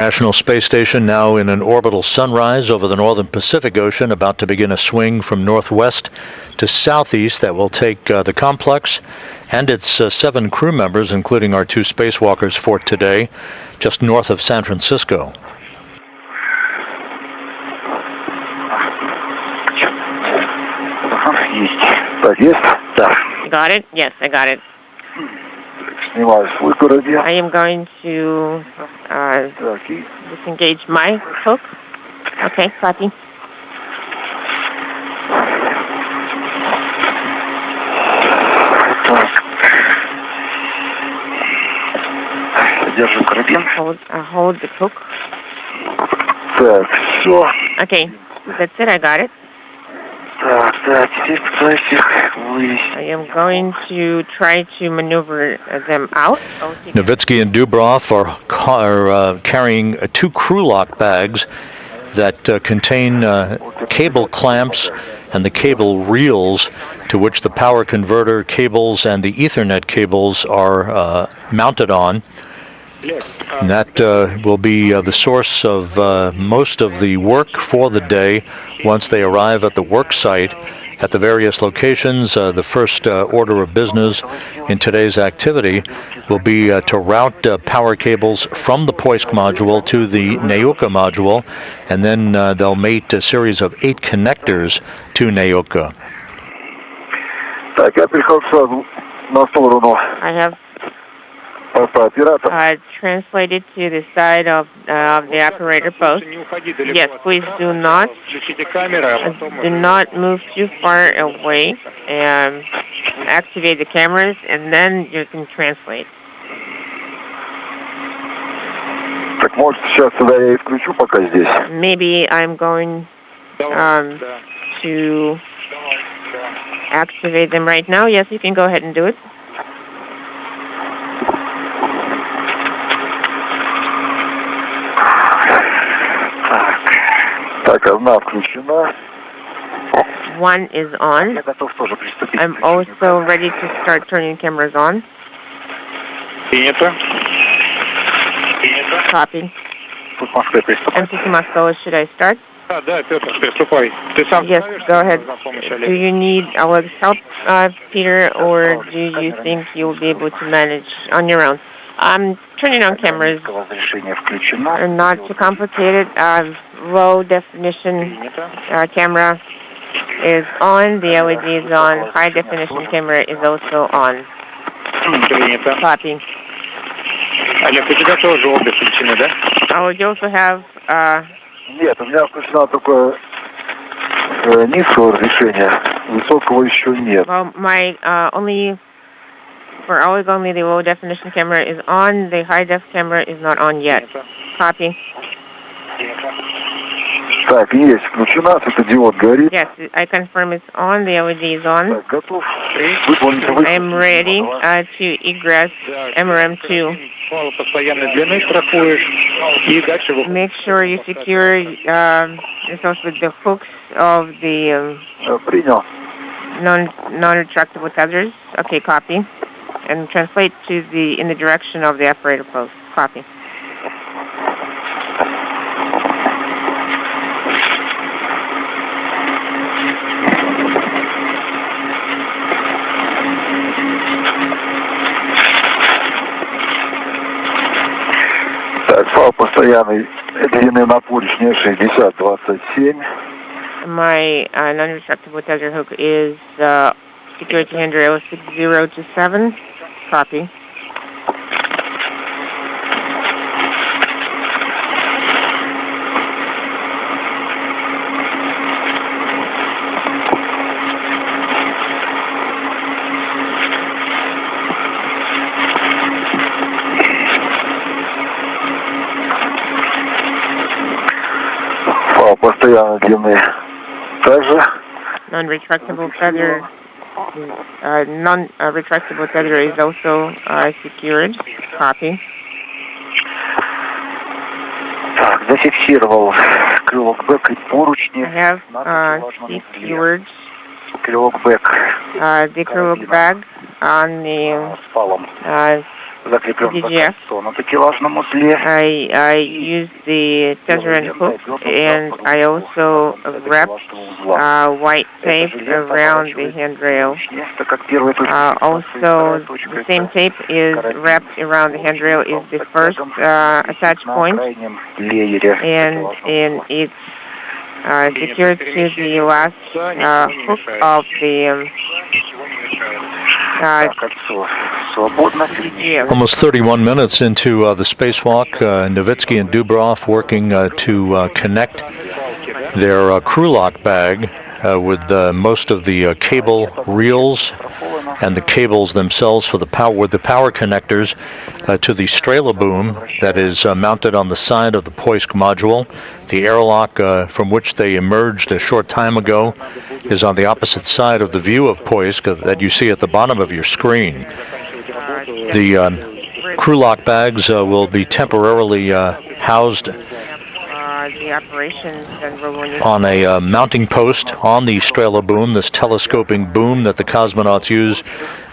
National Space Station now in an orbital sunrise over the northern Pacific Ocean, about to begin a swing from northwest to southeast that will take the complex and its 7 crew members, including our 2 spacewalkers for today, just north of San Francisco. Got it? Yes, I got it. I am going to disengage my hook. Okay, copy. Hold the hook. Okay, that's it, I got it. I am going to try to maneuver them out. Nowitzki and Dubrov are carrying 2 crew lock bags that contain cable clamps and the cable reels to which the power converter cables and the Ethernet cables are mounted on. And that will be the source of most of the work for the day once they arrive at the work site at the various locations. The first order of business in today's activity will be to route power cables from the Poisk module to the Neuka module, and then they'll mate a series of 8 connectors to Neuka. I have translated to the side of the operator post. Yes, please do not move too far away, and activate the cameras, and then you can translate. Maybe I'm going to activate them right now. Yes, you can go ahead and do it. One is on. I'm also ready to start turning cameras on. Copy. Empty to Moscow, should I start? Yes, go ahead. Do you need Alex's help, Peter, or do you think you'll be able to manage on your own? Turning on cameras are not too complicated. Low definition camera is on. The LED is on. High definition camera is also on. Copy. Oh, you also have Нет, у меня включена только низкого разрешения, высокого еще нет. Well, my for Oleg only the low definition camera is on. The high def camera is not on yet. Copy. Так, есть, включена, светодиод горит. Yes, I confirm it's on. The LED is on. Так, готов. Выполнить выход. I am ready to egress MRM2. Make sure you secure yourself with the hooks of the non-retractable tethers. Okay, copy. And translate to in the direction of the operator post. Copy. Постоянный длинный напорочник 60-27. My non-retractable tether hook is security handrail 6027. Copy. Постоянно длины также. Non-retractable tether. Non-retractable tether is also secured. Copy. Так, зафиксировал крылок бэк и поручни. I have secured крылок бэк. The крылок bag on the DGF. I used the tether and hook, and I also wrapped white tape around the handrail. Also, the same tape is wrapped around the handrail is the first attach point, and it's secured to the last hook of the Almost 31 minutes into the spacewalk, Novitsky and Dubrov working to connect their crew lock bag with most of the cable reels and the cables themselves for the power, with the power connectors to the Strela boom that is mounted on the side of the Poisk module. The airlock from which they emerged a short time ago is on the opposite side of the view of Poisk that you see at the bottom of your screen. The crew lock bags will be temporarily housed on a mounting post on the Strela boom, this telescoping boom that the cosmonauts use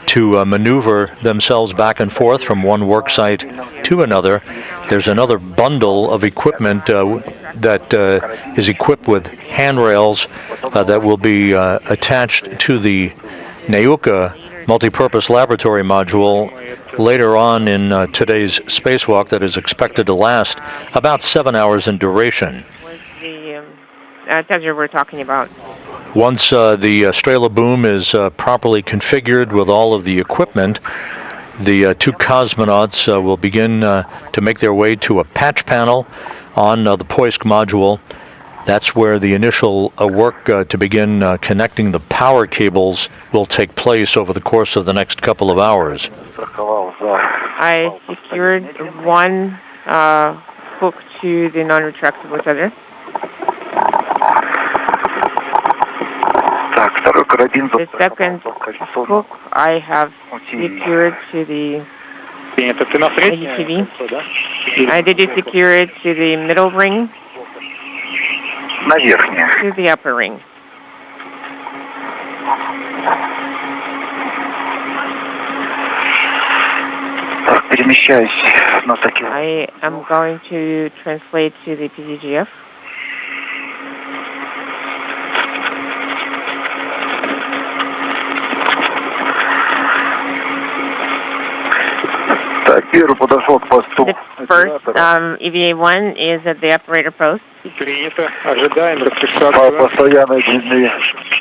to maneuver themselves back and forth from one worksite to another. There's another bundle of equipment that is equipped with handrails that will be attached to the Neuka multipurpose laboratory module later on in today's spacewalk that is expected to last about 7 hours in duration. The tether we're talking about. Once the Strela boom is properly configured with all of the equipment, the two cosmonauts will begin to make their way to a patch panel on the Poisk module. That's where the initial work to begin connecting the power cables will take place over the course of the next couple of hours. I secured one hook to the non-retractable tether. The second hook I have secured to the UTV. I did secure it to the middle ring, to the upper ring. I am going to translate to the PDGF. The first EVA-1 is at the operator post.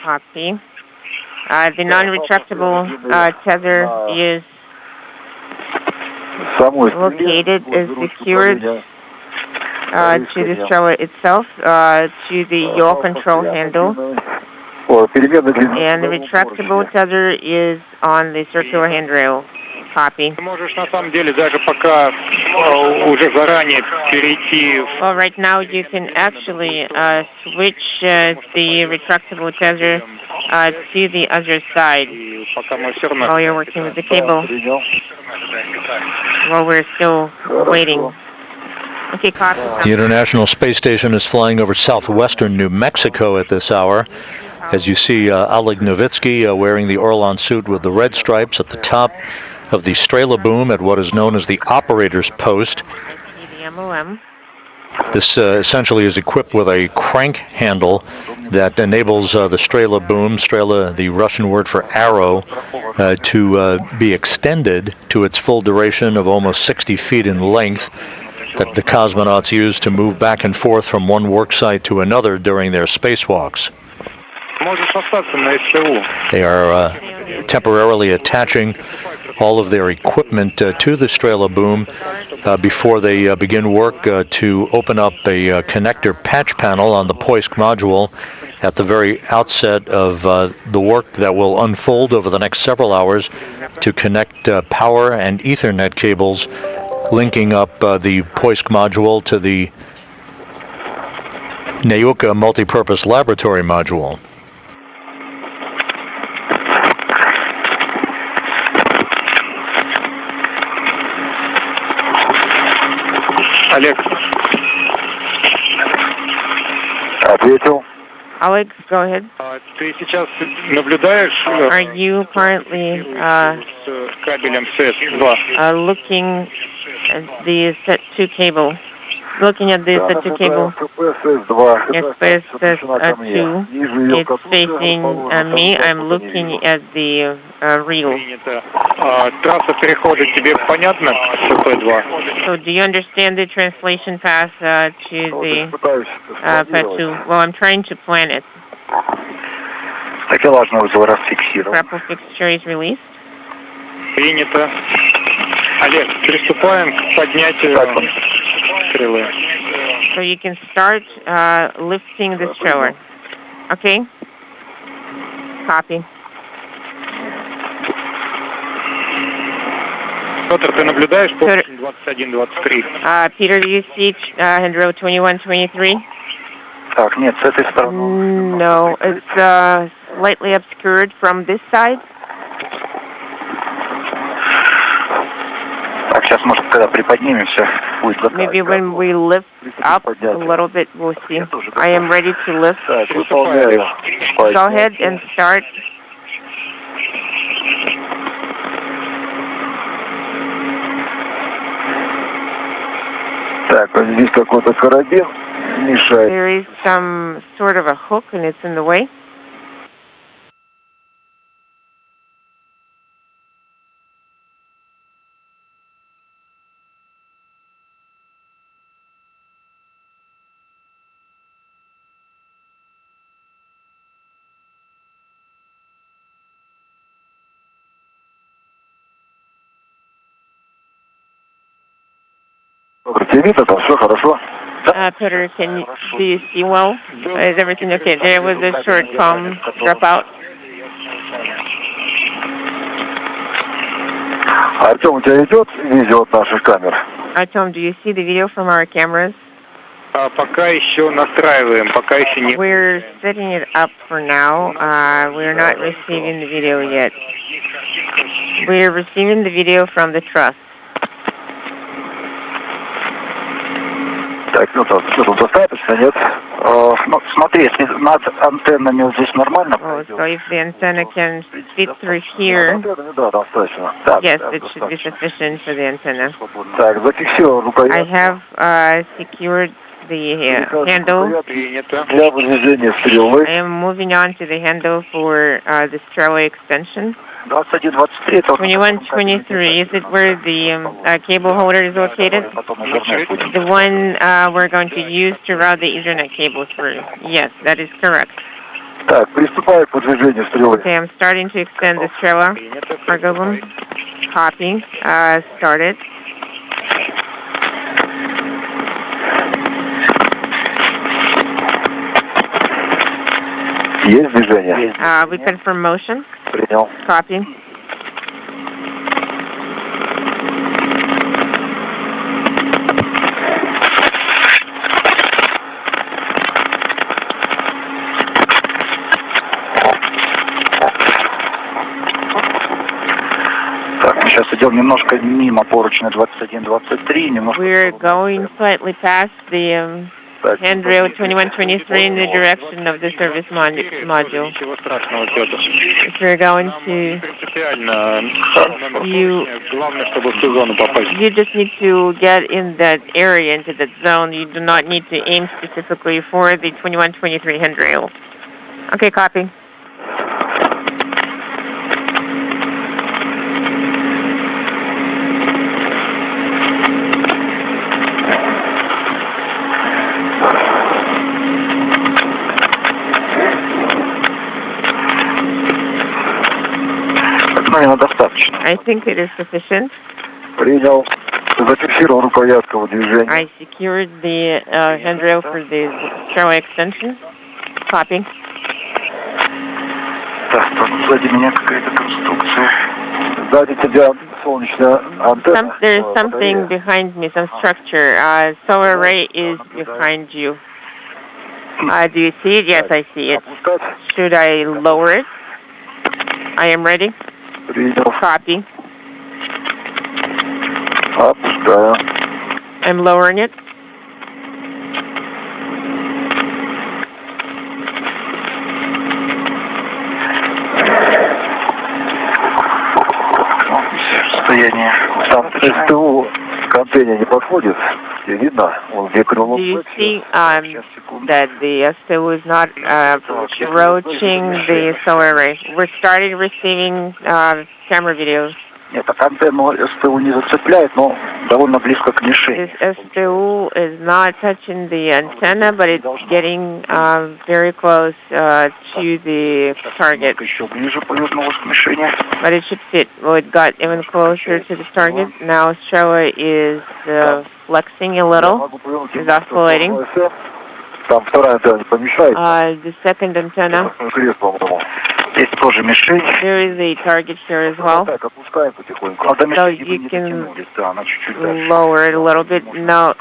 Copy. The non-retractable tether is located, is secured to the Strela itself, to the yaw control handle. And the retractable tether is on the circular handrail. Copy. Well, right now you can actually switch the retractable tether to the other side while you're working with the cable. While we're still waiting. Okay, copy. The International Space Station is flying over southwestern New Mexico at this hour. As you see, Oleg Novitsky wearing the Orlan suit with the red stripes at the top of the Strela boom at what is known as the operator's post. This essentially is equipped with a crank handle that enables the Strela boom, Strela, the Russian word for arrow, to be extended to its full duration of almost 60 feet in length that the cosmonauts use to move back and forth from one worksite to another during their spacewalks. They are temporarily attaching all of their equipment to the Strela boom before they begin work to open up a connector patch panel on the Poisk module at the very outset of the work that will unfold over the next several hours to connect power and Ethernet cables linking up the Poisk module to the Neuka multipurpose laboratory module. Ответил. Alex, go ahead. Ты сейчас наблюдаешь Are you currently кабелем СЭС-2? looking at the set 2 cable? Looking at the set 2 cable. Express 2. It's facing me. I'm looking at the reel. Трасса перехода тебе понятна? СП-2. So do you understand the translation path to the path 2? Well, I'm trying to plan it. Grapple fixture is released. Принято. Олег, приступаем к поднятию стрелы. So you can start lifting the stroller. Okay? Copy. Петр, ты наблюдаешь поручень 21-23? Peter, do you see handrail 21-23? Так, нет, с этой стороны. No, it's slightly obscured from this side. Так, сейчас, может, когда приподнимемся, будет готово. Maybe when we lift up a little bit, we'll see. I am ready to lift. Так, выполняю. Go ahead and start. Так, вот здесь какой-то карабин мешает. There is some sort of a hook and it's in the way. Тебе видно, все хорошо? Peter, do you see well? Is everything okay? There was a short palm drop out. Артем, у тебя идет видео от наших камер? Tom, do you see the video from our cameras? Пока еще настраиваем, пока еще не... We're setting it up for now. We're not receiving the video yet. We're receiving the video from the truss. Так, ну тут достаточно, нет? Ну, смотри, если над антеннами вот здесь нормально So if the antenna can fit through here, да, достаточно. Так, yes, it should be sufficient for the antenna. Так, зафиксировал рукоять. I have secured the handle. Для выдвижения стрелы. I am moving on to the handle for the straddle extension. 21-23. 21-23, is it where the cable holder is located? The one we're going to use to route the Ethernet cable through. Yes, that is correct. Так, приступаю к выдвижению стрелы. Okay, I'm starting to extend the stroller. Cargo boom. Copy. Started. Есть движение? We confirm motion. Принял. Copy. Так, мы сейчас идем немножко мимо поручня 21-23, немножко... We're going slightly past the handrail 21-23 in the direction of the service module. If you're going to... You just need to get in that area, into that zone. You do not need to aim specifically for the 21-23 handrail. Okay, copy. I think it is sufficient. Принял. Зафиксировал рукоятку выдвижения. I secured the handrail for the straddle extension. Copy. Так, сзади меня какая-то конструкция. Сзади тебя солнечная антенна. There's something behind me, some structure. Solar array is behind you. Do you see it? Yes, I see it. Should I lower it? I am ready. Copy. Опускаю. I'm lowering it. Do you see that the STU is not approaching the solar array? We're starting receiving camera videos. Нет, так антенну СТУ не зацепляет, но довольно близко к мишени. This STU is not touching the antenna, but it's getting very close to the target. Еще ближе повернулась к мишени. But it should fit. Well, it got even closer to the target. Now Stroa is flexing a little, is oscillating. Там вторая антенна не помешает. The second antenna. Здесь тоже мишень. There is a target here as well. So you can lower it a little bit. No,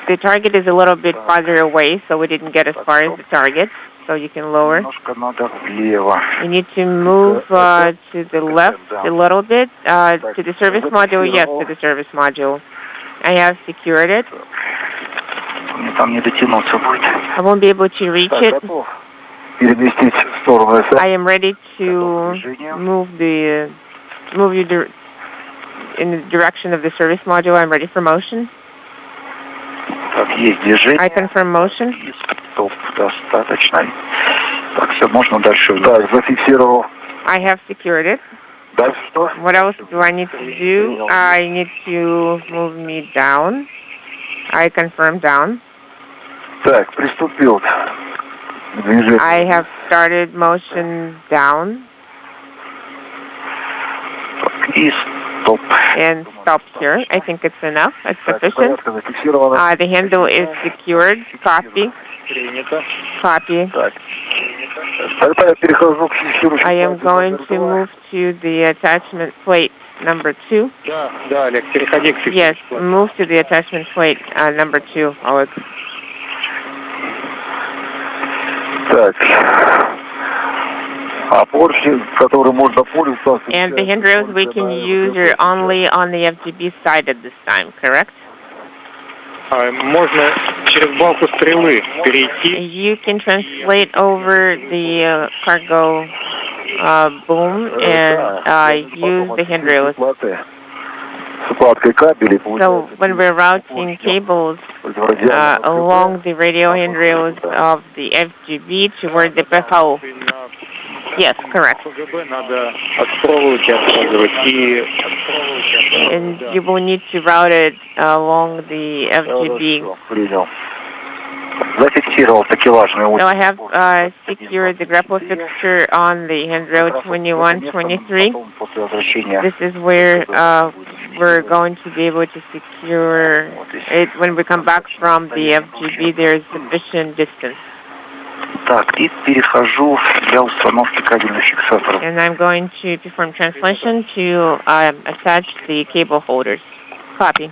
the target is a little bit farther away, so we didn't get as far as the target. So you can lower. You need to move to the left a little bit. To the service module, yes, to the service module. I have secured it. I won't be able to reach it. I am ready to move you in the direction of the service module. I'm ready for motion. I confirm motion. I have secured it. What else do I need to do? I need to move me down. I confirm down. I have started motion down. And stop here. I think it's enough. It's sufficient. The handle is secured. Copy. Copy. I am going to move to the attachment plate number 2. Yes, move to the attachment plate number 2, Alex. And the handrails we can use are only on the FGB side at this time, correct? You can translate over the cargo boom and use the handrails. So when we're routing cables along the radio handrails of the FGB toward the PHO. Yes, correct. And you will need to route it along the FGB. So I have secured the grapple fixture on the handrail 2123. This is where we're going to be able to secure it. When we come back from the FGB, there is sufficient distance. And I'm going to perform translation to attach the cable holders. Copy.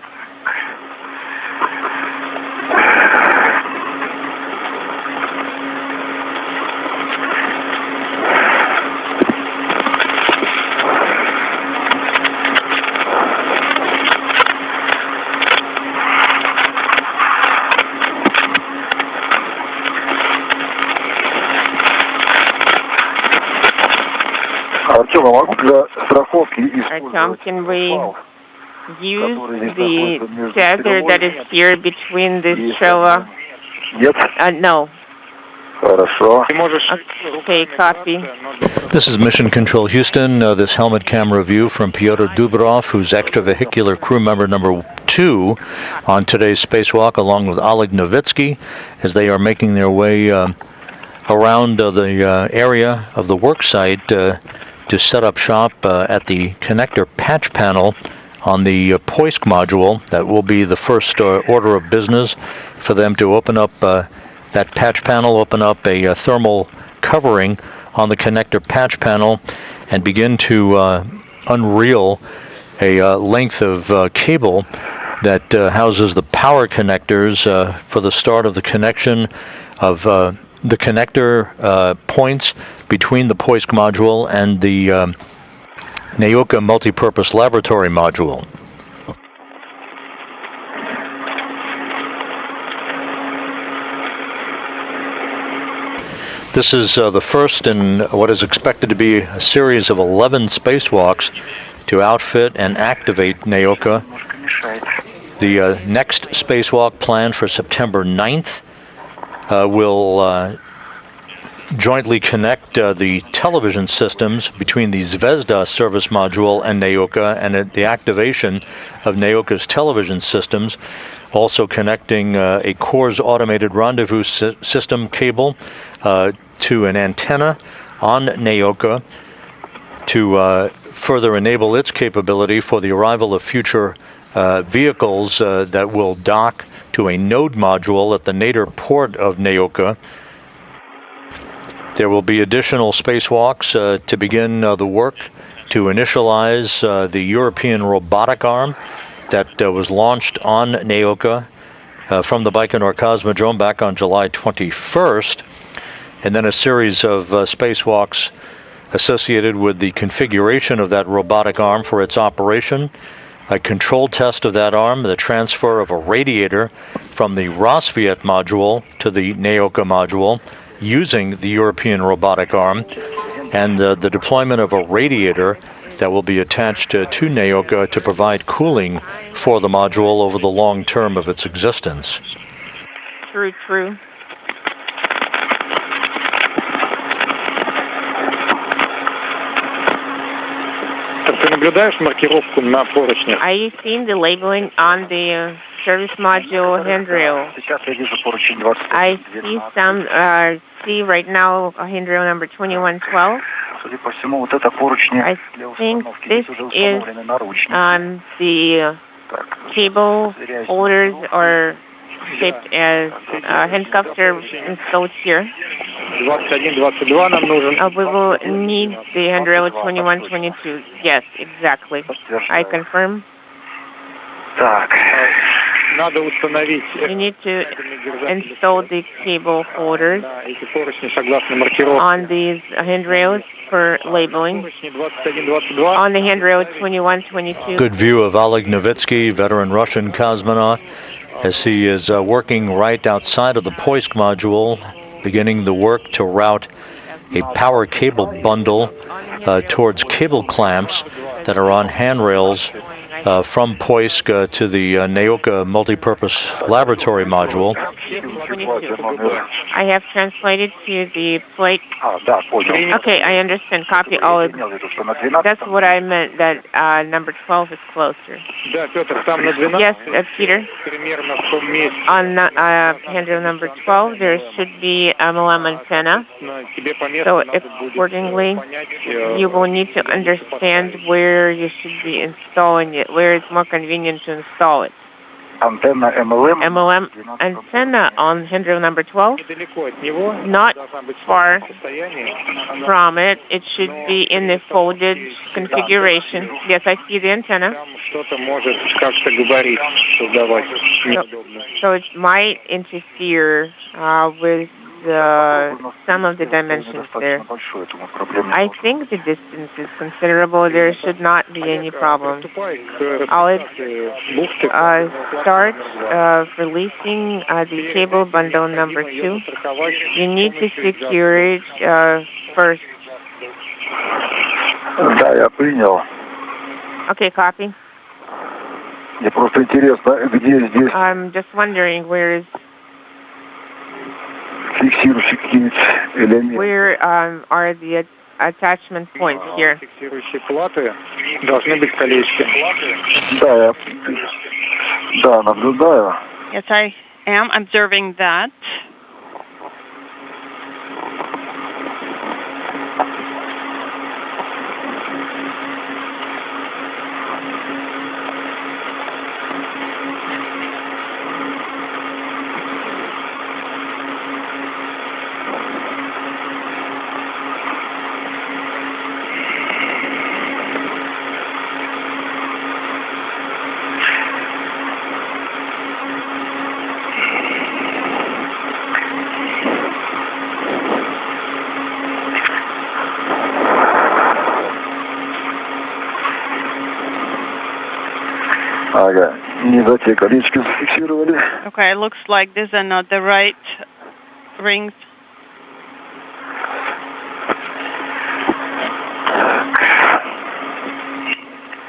Tom, can we use the tether that is here between this Stroa? No. Okay, copy. This is Mission Control Houston. This helmet camera view from Pyotr Dubrov, who's extravehicular crew member number 2 on today's spacewalk, along with Oleg Novitsky, as they are making their way around the area of the work site to set up shop at the connector patch panel on the Poisk module. That will be the first order of business for them to open up that patch panel, open up a thermal covering on the connector patch panel, and begin to unreel a length of cable that houses the power connectors for the start of the connection of the connector points between the Poisk module and the Naoka multipurpose laboratory module. This is the first in what is expected to be a series of 11 spacewalks to outfit and activate Naoka The next spacewalk planned for September 9th will jointly connect the television systems between the Zvezda service module and Naoka, and the activation of Naoka's television systems, also connecting a Kors automated rendezvous system cable to an antenna on Naoka to further enable its capability for the arrival of future vehicles that will dock to a node module at the nadir port of Naoka. There will be additional spacewalks to begin the work to initialize the European robotic arm that was launched on Naoka from the Baikonur Cosmodrome back on July 21st, and then a series of spacewalks associated with the configuration of that robotic arm for its operation, a control test of that arm, the transfer of a radiator from the Rosviet module to the Naoka module using the European robotic arm, and the deployment of a radiator that will be attached to Naoka to provide cooling for the module over the long term of its existence. True. Are you seeing the labeling on the service module handrail? I see right now handrail number 2112. I think this is the cable holders are shaped as handcuffs are installed here. We will need the handrail 2122. Yes, exactly. I confirm. You need to install the cable holders on these handrails for labeling. On the handrail 2122. Good view of Oleg Novitsky, veteran Russian cosmonaut, as he is working right outside of the Poisk module, beginning the work to route a power cable bundle towards cable clamps that are on handrails from Poisk to the Naoka multipurpose laboratory module. I have translated to the plate. Okay, I understand. Copy all of that's what I meant, that number 12 is closer. Yes, Peter. On handle number 12, there should be MLM antenna. So accordingly, you will need to understand where you should be installing it, where it's more convenient to install it. Antenna MLM. MLM antenna on handle number 12, not far from it. It should be in the folded configuration. Yes, I see the antenna. So it might interfere with some of the dimensions there. I think the distance is considerable. There should not be any problem. I'll start releasing the cable bundle number 2. You need to secure it first. Да, я принял. Okay, copy. Мне просто интересно, где здесь I'm just wondering where are the attachment points here? Да, наблюдаю. Yes, I am observing that. Ага, не за те колечки зафиксировали. Okay, it looks like these are not the right rings. Так.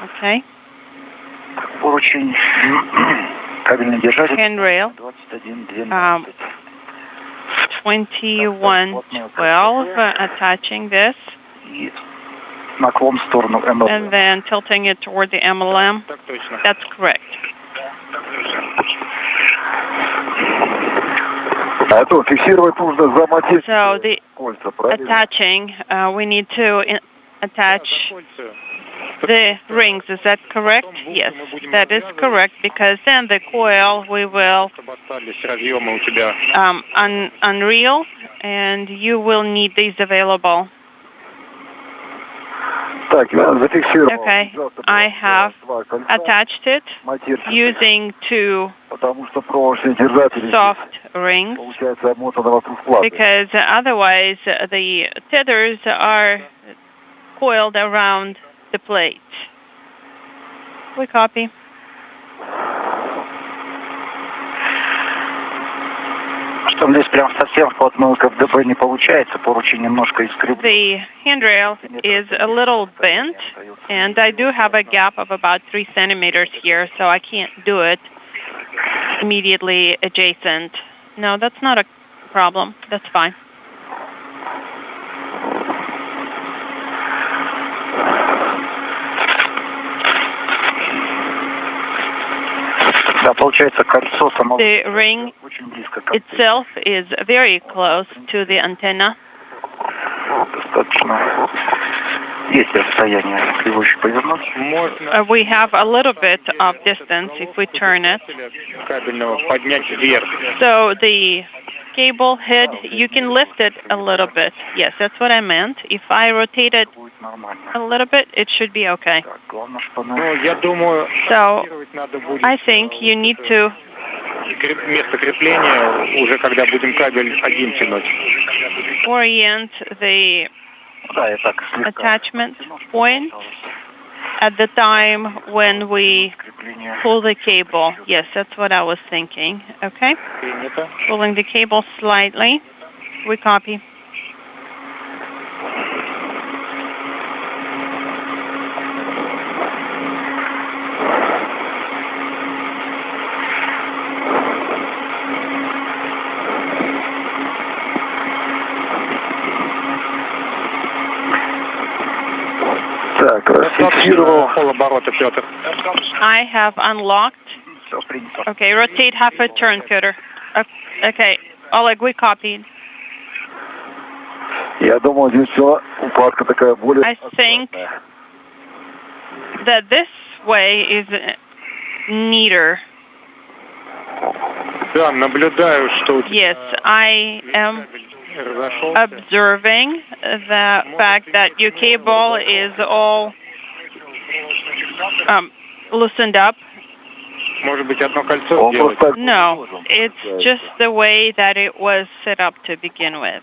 Okay. Поручень. handrail 2112, attaching this, and then tilting it toward the MLM. That's correct. So the attaching, we need to attach the rings. Is that correct? Yes, that is correct, because then the coil we will unreel, and you will need these available. Okay, I have attached it using two soft rings, because otherwise the tethers are coiled around the plate. We copy. The handrail is a little bent, and I do have a gap of about 3 centimeters here, so I can't do it immediately adjacent. No, that's not a problem. That's fine. The ring itself is very close to the antenna. We have a little bit of distance if we turn it. So the cable head, you can lift it a little bit. Yes, that's what I meant. If I rotate it a little bit, it should be okay. So I think you need to orient the attachment point at the time when we pull the cable. Yes, that's what I was thinking. Okay. Pulling the cable slightly. We copy. I have unlocked. Okay, rotate half a turn, Peter. Okay, Oleg, we copied. I think that this way is neater. Yes, I am observing the fact that your cable is all loosened up. No, it's just the way that it was set up to begin with.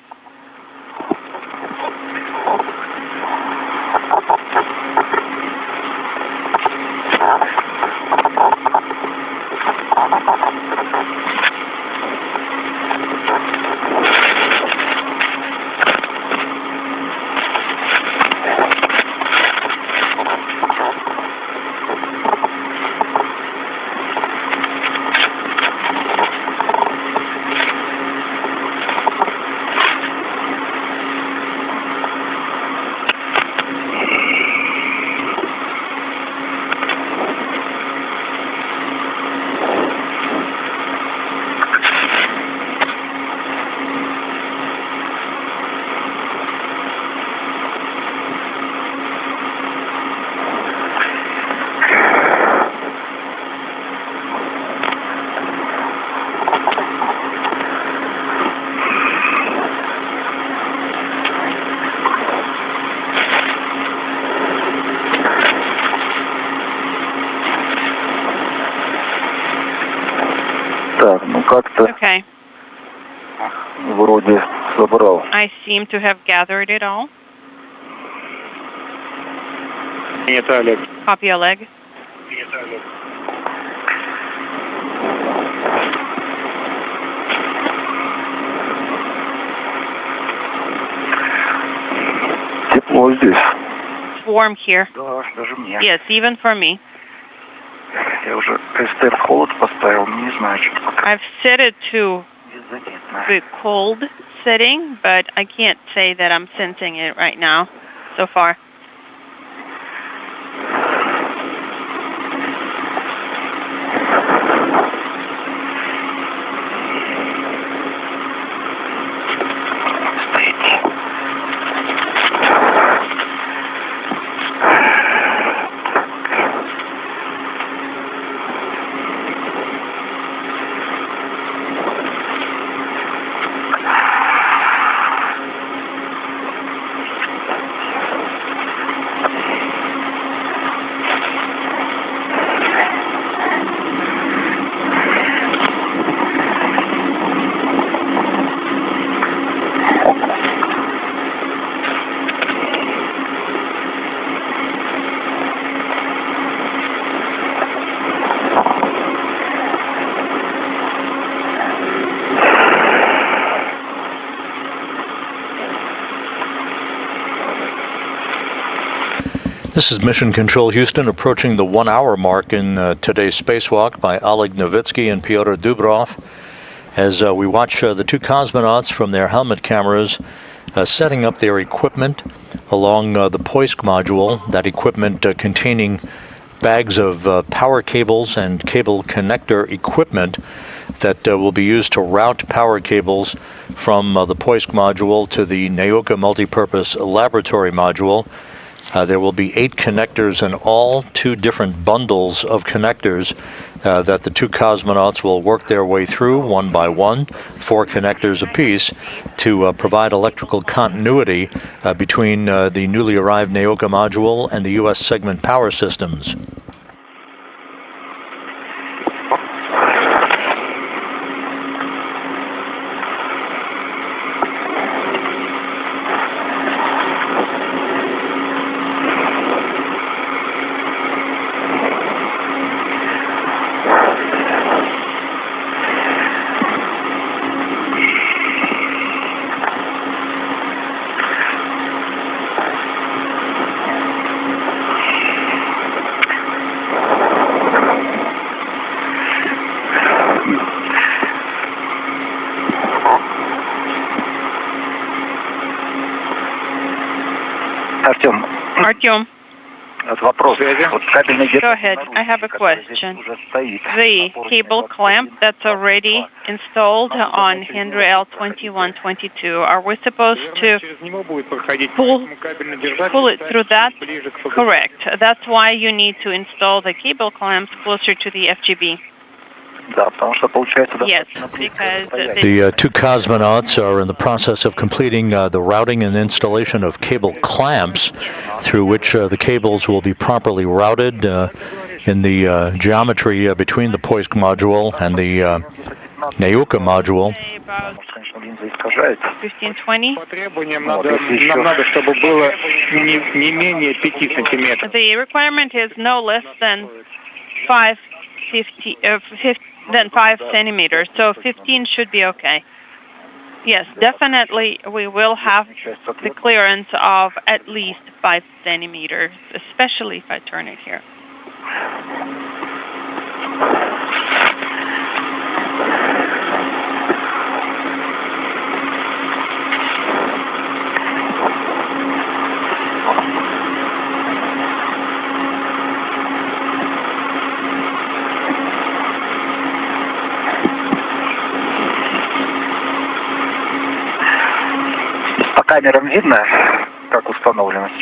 Okay. I seem to have gathered it all. Copy, Oleg. It's warm here. Yes, even for me. I've set it to the cold setting, but I can't say that I'm sensing it right now so far. This is Mission Control Houston, approaching the 1 hour mark in today's spacewalk by Oleg Novitsky and Pyotr Dubrov, as we watch the two cosmonauts from their helmet cameras setting up their equipment along the Poisk module, that equipment containing bags of power cables and cable connector equipment that will be used to route power cables from the Poisk module to the Nauka multipurpose laboratory module. There will be 8 connectors in all, 2 different bundles of connectors that the two cosmonauts will work their way through one by one, 4 connectors apiece, to provide electrical continuity between the newly arrived Nauka module and the U.S. segment power systems. Artyom, go ahead. I have a question. The cable clamp that's already installed on handrail 2122, are we supposed to pull it through that? Correct. That's why you need to install the cable clamps closer to the FGB. Yes, because the two cosmonauts are in the process of completing the routing and installation of cable clamps through which the cables will be properly routed in the geometry between the Poisk module and the Nauka module. 1520. The requirement is no less than 5 centimeters, so 15 should be okay. Yes, definitely we will have the clearance of at least 5 centimeters, especially if I turn it here.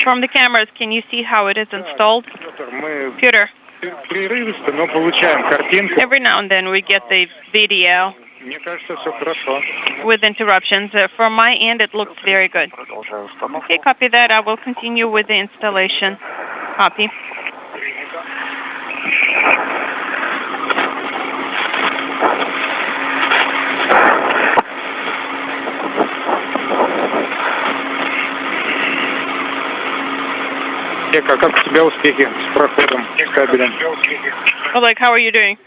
From the cameras, can you see how it is installed? Peter, every now and then we get the video with interruptions. From my end, it looks very good. Okay, copy that. I will continue with the installation. Copy. Oleg, how are you doing?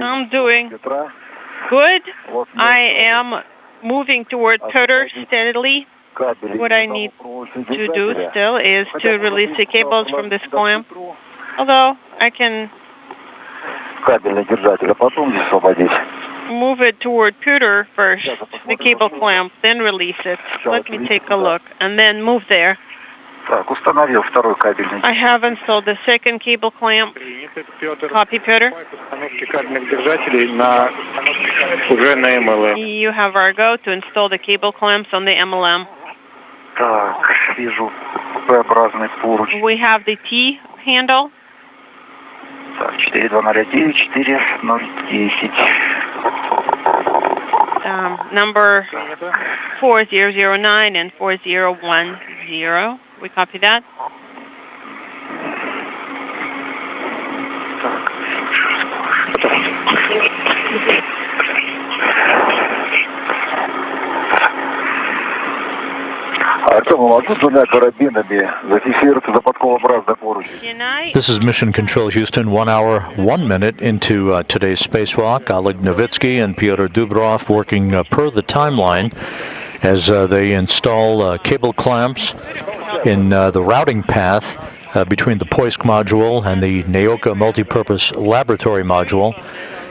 I'm doing good. I am moving toward Petr steadily. What I need to do still is to release the cables from this clamp, although I can move it toward Peter first, the cable clamp, then release it. Let me take a look, and then move there. I have installed the second cable clamp. Copy, Peter. You have our go to install the cable clamps on the MLM. We have the T handle. Number 4009 and 4010. We copy that. This is Mission Control Houston, 1 hour, 1 minute into today's spacewalk. Oleg Novitsky and Pyotr Dubrov working per the timeline as they install cable clamps in the routing path between the Poisk module and the Naoka multipurpose laboratory module,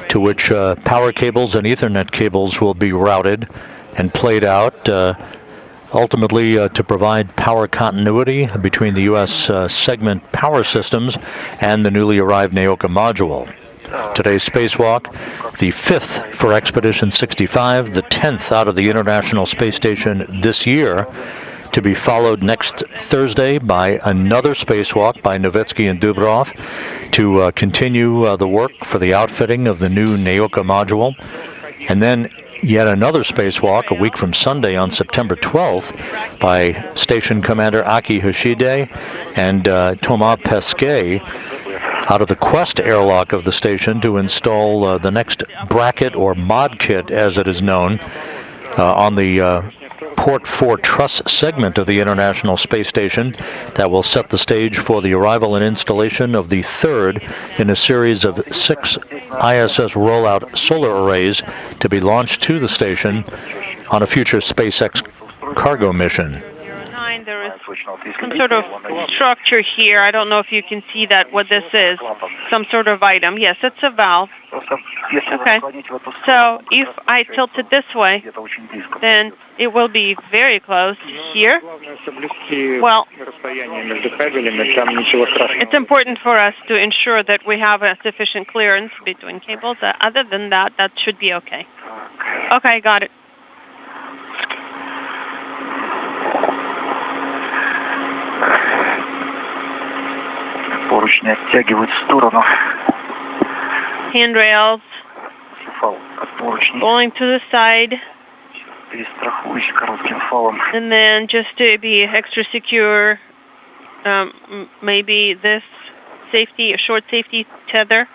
to which power cables and Ethernet cables will be routed and played out, ultimately to provide power continuity between the U.S. segment power systems and the newly arrived Naoka module. Today's spacewalk, the 5th for Expedition 65, the 10th out of the International Space Station this year, to be followed next Thursday by another spacewalk by Novitsky and Dubrov to continue the work for the outfitting of the new Naoka module, and then yet another spacewalk a week from Sunday on September 12th by Station Commander Aki Hoshide and Thomas Pesquet out of the Quest airlock of the station to install the next bracket or mod kit, as it is known, on the Port 4 truss segment of the International Space Station that will set the stage for the arrival and installation of the third in a series of 6 ISS rollout solar arrays to be launched to the station on a future SpaceX cargo mission. There is some sort of structure here. I don't know if you can see that, what this is. Some sort of item. Yes, it's a valve. Okay. So if I tilt it this way, then it will be very close here. Well, it's important for us to ensure that we have a sufficient clearance between cables. Other than that, that should be okay. Okay, got it. Handrails going to the side, and then just to be extra secure, maybe this safety, a short safety tether.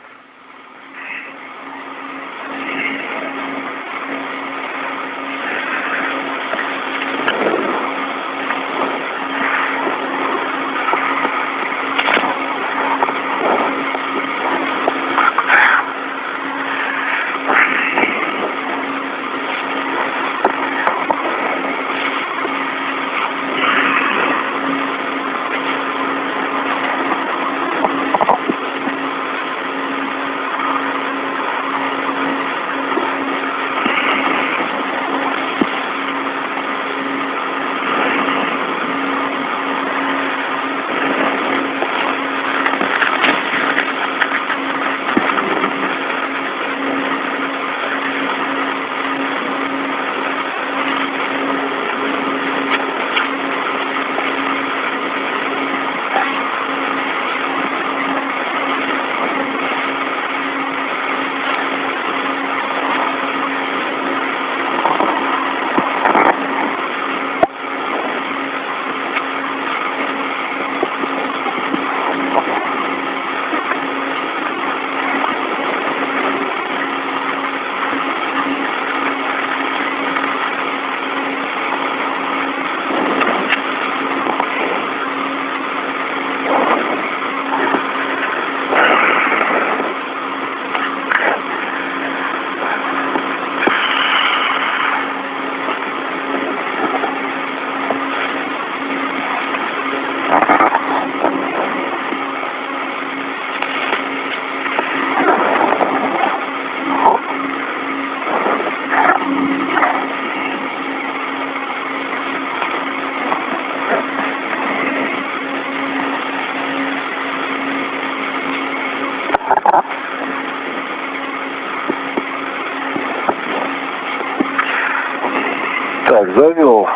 Так, завел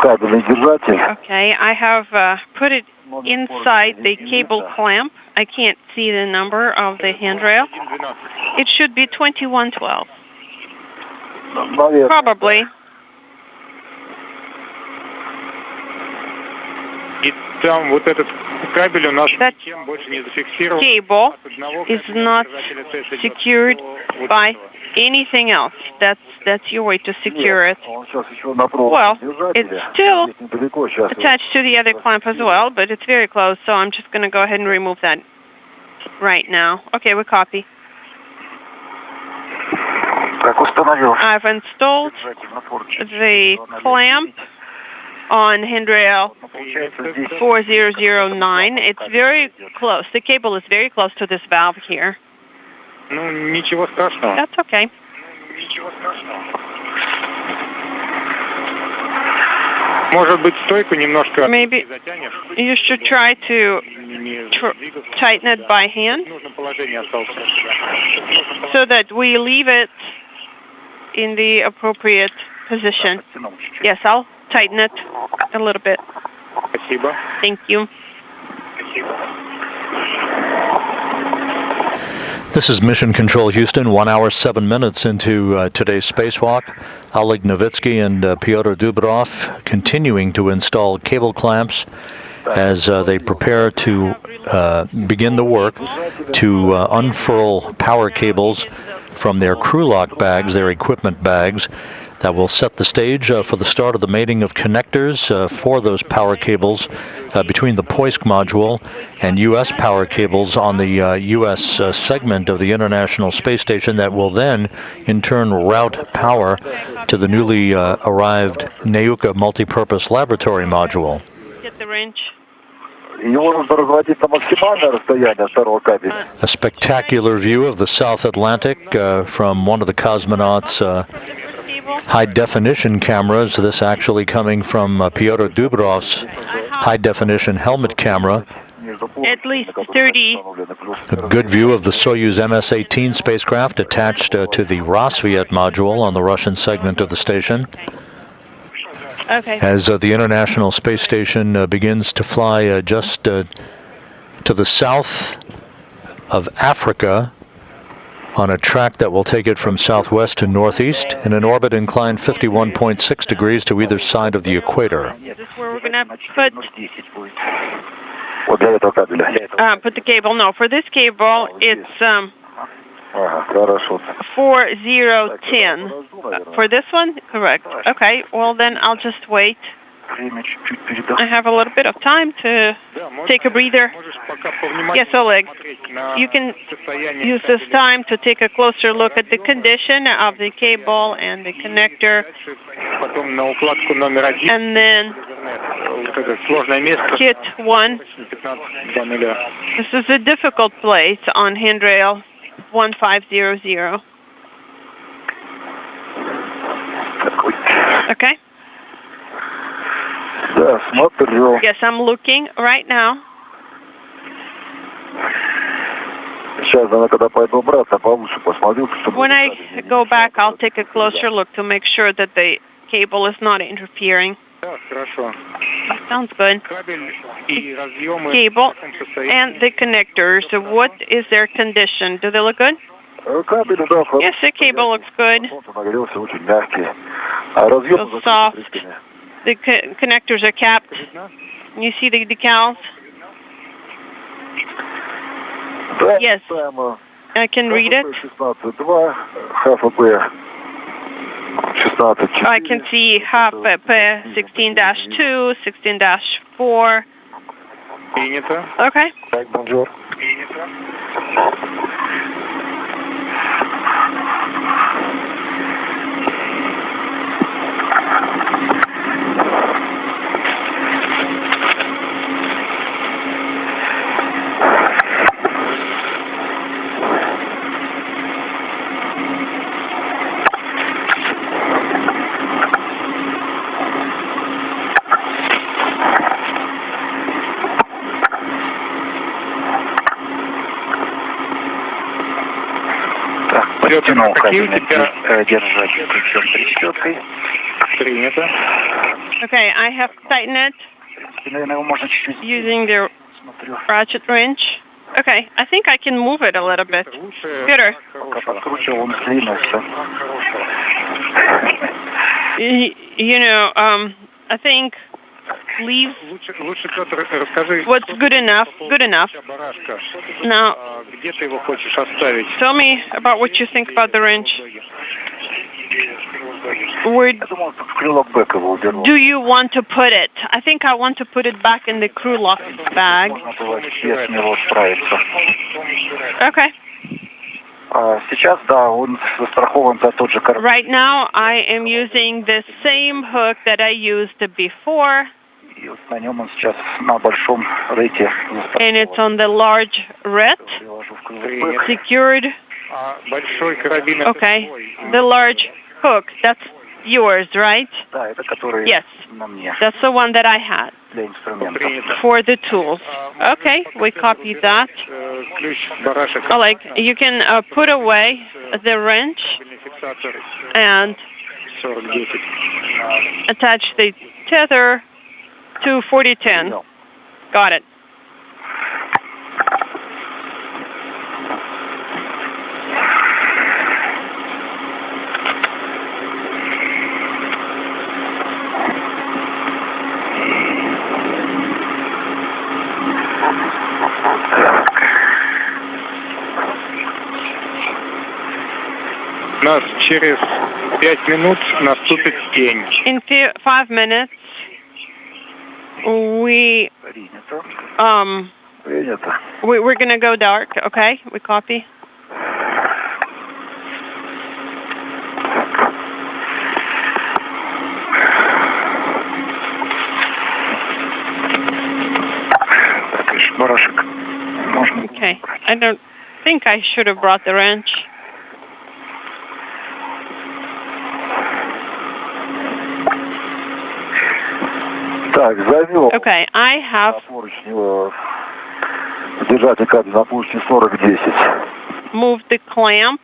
кабельный держатель. Okay, I have put it inside the cable clamp. I can't see the number of the handrail. It should be 2112. Probably. That cable is not secured by anything else. That's your way to secure it. Well, it's still attached to the other clamp as well, but it's very close, so I'm just going to go ahead and remove that right now. Okay, we copy. I've installed the clamp on handrail 4009. It's very close. The cable is very close to this valve here. That's okay. Maybe you should try to tighten it by hand so that we leave it in the appropriate position. Yes, I'll tighten it a little bit. Thank you. This is Mission Control Houston, 1 hour, 7 minutes into today's spacewalk. Oleg Novitsky and Pyotr Dubrov continuing to install cable clamps as they prepare to begin the work to unfurl power cables from their crew lock bags, their equipment bags, that will set the stage for the start of the mating of connectors for those power cables between the Poisk module and U.S. power cables on the U.S. segment of the International Space Station that will then, in turn, route power to the newly arrived Neuka multipurpose laboratory module. Get the wrench. A spectacular view of the South Atlantic from one of the cosmonauts' high-definition cameras. This actually coming from Pyotr Dubrov's high-definition helmet camera. At least 30. A good view of the Soyuz MS-18 spacecraft attached to the Rosviet module on the Russian segment of the station. Okay. As the International Space Station begins to fly just to the south of Africa on a track that will take it from southwest to northeast in an orbit inclined 51.6 degrees to either side of the equator. This is where we're going to put the cable. No, for this cable, it's 4010. For this one? Correct. Okay, well then I'll just wait. I have a little bit of time to take a breather. Yes, Oleg, you can use this time to take a closer look at the condition of the cable and the connector. And then kit 1. This is a difficult place on handrail 1500. Okay? Yes, I'm looking right now. When I go back, I'll take a closer look to make sure that the cable is not interfering. Sounds good. Cable and the connectors, what is their condition? Do they look good? Yes, the cable looks good. Feels soft. The connectors are capped. You see the decals? Yes. I can read it. I can see half per 16-2, 16-4. Okay. Растянул кабель держать ключом трещоткой. Принято. Okay, I have tightened it Наверное, его можно чуть-чуть using the смотрю. ratchet wrench. Okay, I think I can move it a little bit. Peter, Пока подкручивал, он сдвинулся. you know, I think leave Лучше, Петр, расскажи. what's good enough, good enough. Барашка. Now, Где ты его хочешь оставить? tell me about what you think about the wrench. Where Я думал, в крылок бэк его уберу. do you want to put it? I think I want to put it back in the crew lock bag. Можно было без него справиться. Okay. Сейчас, да, он застрахован за тот же карман. Right now, I am using the same hook that I used before, И вот на нем он сейчас на большом рейте and it's on the large red, приложу в крылок бэк. secured. Большой карабин. Okay. The large hook, that's yours, right? Да, это который Yes. на мне That's the one that I had для инструментов. Принято. for the tools. Okay, we copy that. Ключ, барашек. Oleg, you can put away the wrench Фиксатор and 4010. attach the tether to 4010. Got it. У нас через 5 минут наступит день. In 5 minutes, we Принято. Принято. we're gonna go dark. Okay, we copy. Так, видишь, барашек. Можно. Okay, I don't think I should have brought the wrench. Так, завел. Okay, I have На поручни, держатель кабеля на поручни 4010. moved the clamp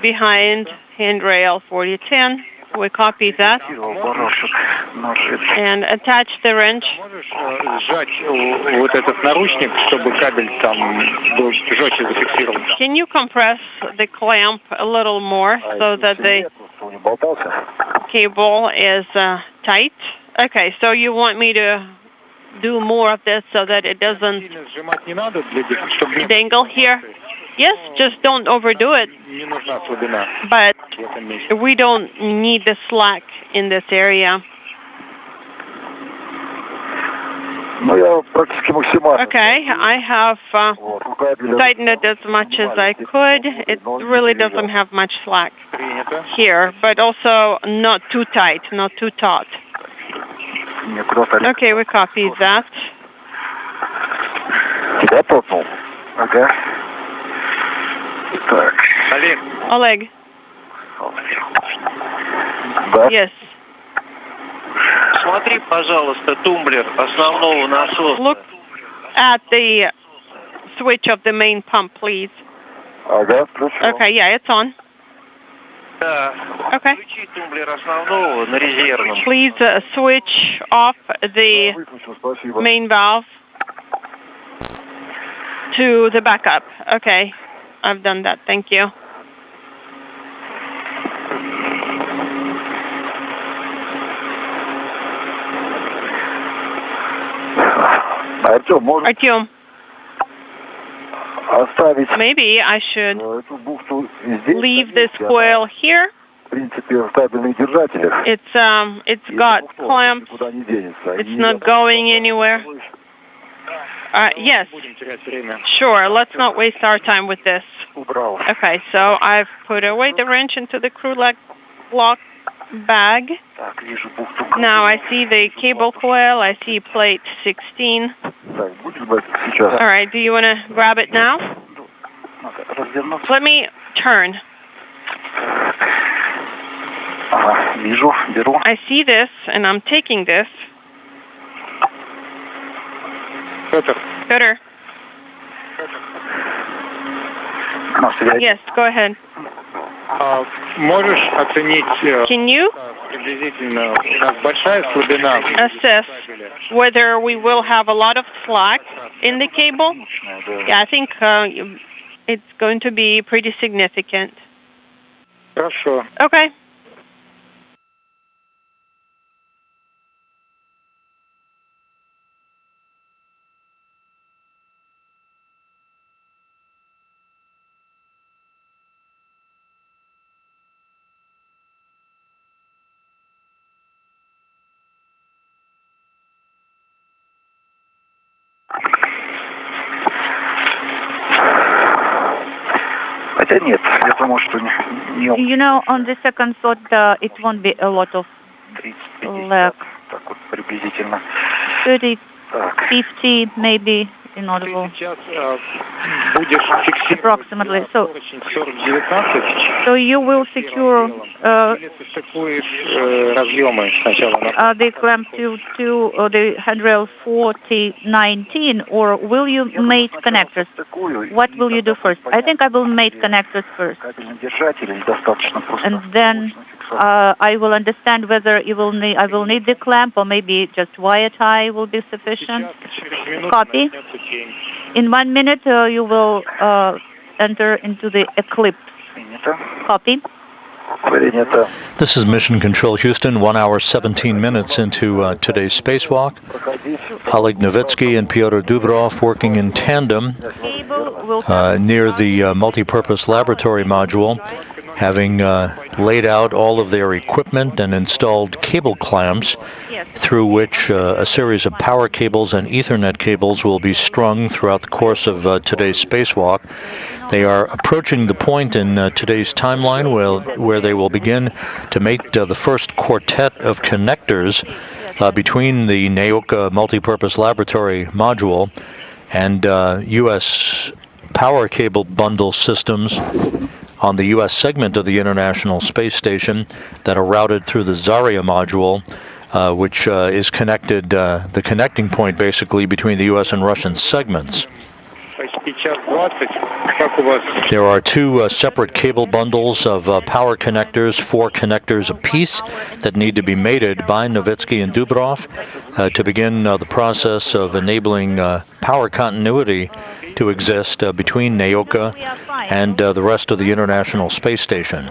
behind handrail 4010. We copy that Барашек на шесть. and attach the wrench. Можешь сжать вот этот наручник, чтобы кабель там был жестче зафиксирован? Can you compress the clamp a little more so that the Просто не болтался. cable is tight? Okay, so you want me to do more of this so that it doesn't Сильно сжимать не надо, чтобы не dangle here? Yes, just don't overdo it. не нужна слабина But в этом месте. we don't need the slack in this area. Ну, я практически максимально. Okay, I have Вот, у кабеля. tightened it as much as I could. It really doesn't have much slack Принято. here, but also not too tight, not too taut. Мне куда-то... Okay, we copy that. Тебя толкнул? Ага. Так. Олег, Oleg, Да. yes. Смотри, пожалуйста, тумблер основного насоса. Look at the switch of the main pump, please. Ага, включил. Okay, yeah, it's on. Да. Okay. Включи тумблер основного на резервном. Please switch off the Выключил, спасибо. main valve to the backup. Okay, I've done that. Thank you. Артем, можно Artyom, оставить maybe I should эту бухту здесь? leave this coil here. В принципе, в кабельных держателях. It's got clamps. Никуда не денется. It's not going anywhere. Yes, будем терять время. sure. Let's not waste our time with this. Убрал. Okay, so I've put away the wrench into the crew lock bag. Так, вижу бухту. Now I see the cable coil. I see plate 16. Так, будешь брать сейчас? All right, do you want to grab it now? Надо развернуться. Let me turn. Ага, вижу, беру. I see this, and I'm taking this. Петр, Peter, Yes, go ahead. Можешь оценить Can you приблизительно, у нас большая слабина? assess whether we will have a lot of slack in the cable? Yeah, I think it's going to be pretty significant. Хорошо. Okay. Хотя нет, я думаю, что не You know, on the second thought, it won't be a lot of 30-50, так вот приблизительно. 30, Так. 50, maybe inaudible. Ты сейчас будешь фиксировать Approximately. So 40-19? you will secure Или ты стыкуешь разъемы сначала на... the clamp to the handrail 4019, or will you mate connectors? What will you do first? I think I will mate connectors first, Кабельный держатель или достаточно просто? and then I will understand whether I will need the clamp, or maybe just wire tie will be sufficient. Copy. In 1 minute, you will enter into the eclipse. Copy. This is Mission Control Houston, 1 hour 17 minutes into today's spacewalk. Oleg Novitsky and Pyotr Dubrov working in tandem near the multipurpose laboratory module, having laid out all of their equipment and installed cable clamps through which a series of power cables and Ethernet cables will be strung throughout the course of today's spacewalk. They are approaching the point in today's timeline where they will begin to make the first quartet of connectors between the Naoka multipurpose laboratory module and U.S. power cable bundle systems on the U.S. segment of the International Space Station that are routed through the Zarya module, which is connected, the connecting point basically between the U.S. and Russian segments. There are two separate cable bundles of power connectors, 4 connectors apiece, that need to be mated by Novitsky and Dubrov to begin the process of enabling power continuity to exist between Naoka and the rest of the International Space Station.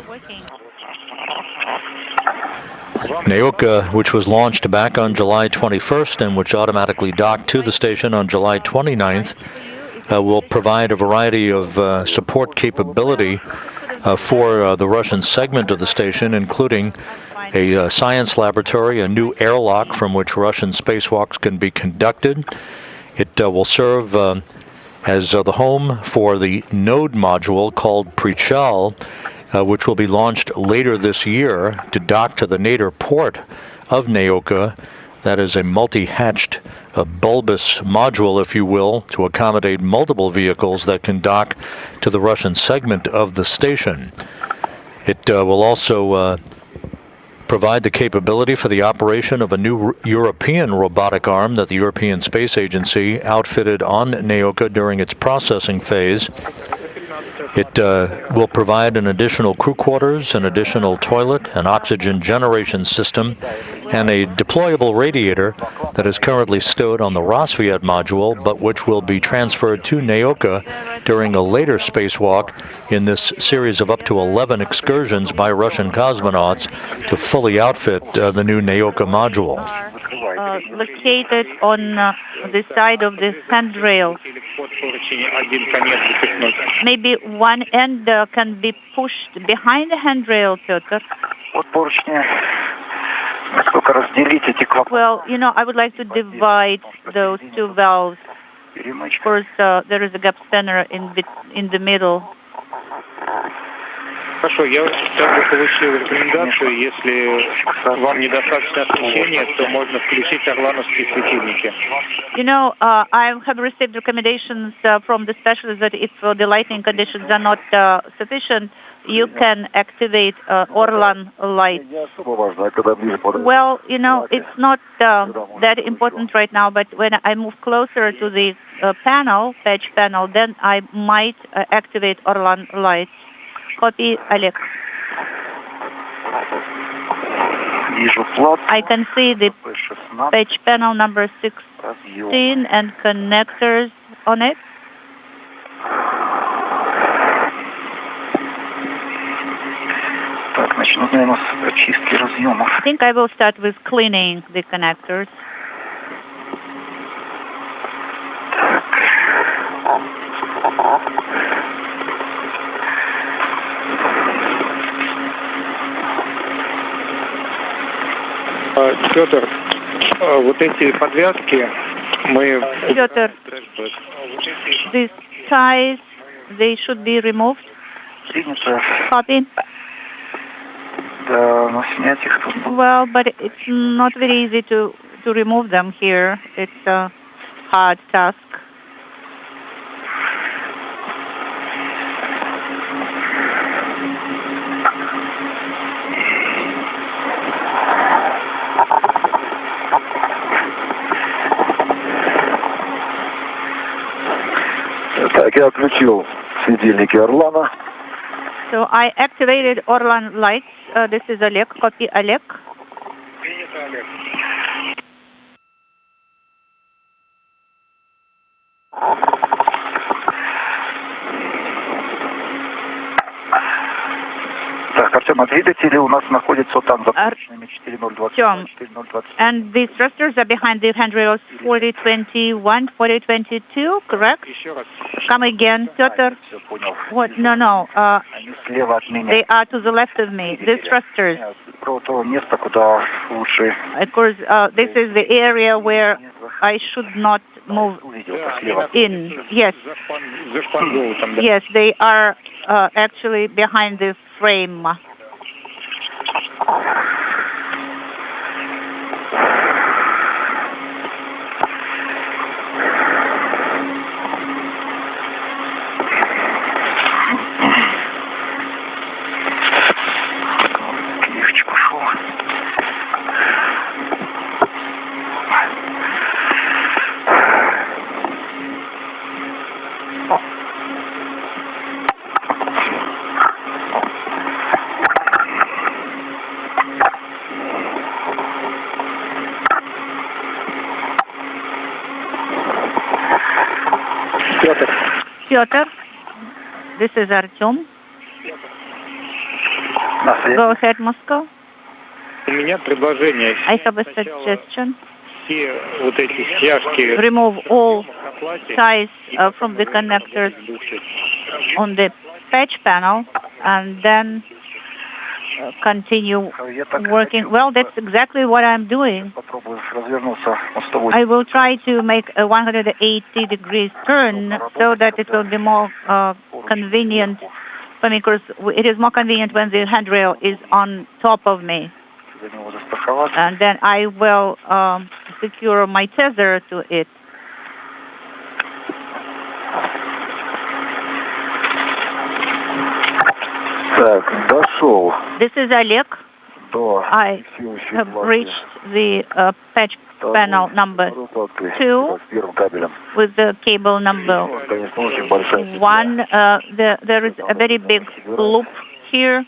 Naoka, which was launched back on July 21st and which automatically docked to the station on July 29th, will provide a variety of support capability for the Russian segment of the station, including a science laboratory, a new airlock from which Russian spacewalks can be conducted. It will serve as the home for the node module called Prichal, which will be launched later this year to dock to the nadir port of Naoka. That is a multi-hatched, bulbous module, if you will, to accommodate multiple vehicles that can dock to the Russian segment of the station. It will also provide the capability for the operation of a new European robotic arm that the European Space Agency outfitted on Naoka during its processing phase. It will provide an additional crew quarters, an additional toilet, an oxygen generation system, and a deployable radiator that is currently stowed on the Rosviet module, but which will be transferred to Naoka during a later spacewalk in this series of up to 11 excursions by Russian cosmonauts to fully outfit the new Naoka module. Located on the side of this handrail. Maybe one end can be pushed behind the handrail, Pyotr. Well, you know, I would like to divide those two valves. Of course, there is a gap spanner in the middle. Хорошо, я также получил рекомендацию, если вам недостаточно освещения, то можно включить орлановские светильники. You know, I have received recommendations from the specialists that if the lighting conditions are not sufficient, you can activate Orlan lights. Well, you know, it's not that important right now, but when I move closer to the patch panel, then I might activate Orlan lights. Copy, Alex. I can see the patch panel number 16 and connectors on it. I think I will start with cleaning the connectors. Петр, вот эти подвязки мы... Петр, these ties, they should be removed. Copy. Well, but it's not very easy to remove them here. It's a hard task. Так, я отключил светильники Орлана. So I activated Orlan lights. This is Oleg. Copy, Oleg. Так, Артем, а двигатели у нас находятся вот там за точными 4020, 4020. And these thrusters are behind the handrails 4021, 4022, correct? Come again, Piotr. What? No. Они слева от меня. They are to the left of me. These thrusters. То место, куда лучше. Of course, this is the area where I should not move in. Yes. Yes, they are actually behind the frame. Piotr, this is Artyom. Go ahead, Moscow. I have a suggestion. Remove all ties from the connectors on the patch panel and then continue working. Well, that's exactly what I'm doing. I will try to make a 180 degrees turn so that it will be more convenient for me, because it is more convenient when the handrail is on top of me. And then I will secure my tether to it. This is Oleg. I have reached the patch panel number 2 with the cable number 1. There is a very big loop here.